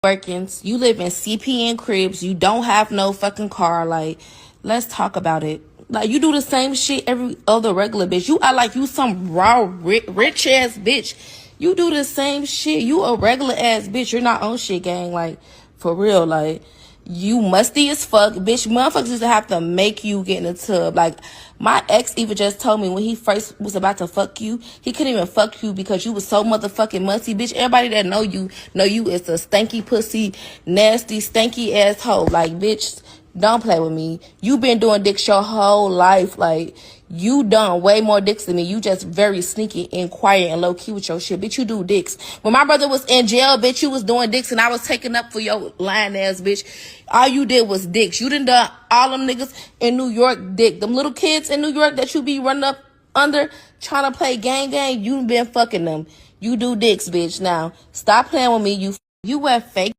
Workings. You live in CPN cribs. You don't have no fucking car. Like, let's talk about it. Like, you do the same shit every other regular bitch. You act like you some raw, rich ass bitch. You do the same shit. You a regular ass bitch. You're not on shit, gang. Like, for real. Like, you musty as fuck, bitch. Motherfuckers used to have to make you get in the tub. Like, my ex even just told me when he first was about to fuck you, he couldn't even fuck you because you was so motherfucking musty, bitch. Everybody that know you is a stanky pussy, nasty, stanky asshole. Like, bitch, don't play with me. You been doing dicks your whole life. Like, you done way more dicks than me. You just very sneaky and quiet and low key with your shit. Bitch, you do dicks. When my brother was in jail, bitch, you was doing dicks and I was taking up for your lying ass, bitch. All you did was dicks. You done done all them niggas in New York dick. Them little kids in New York that you be running up under trying to play gang, you been fucking them. You do dicks, bitch. Now, stop playing with me. You wear fake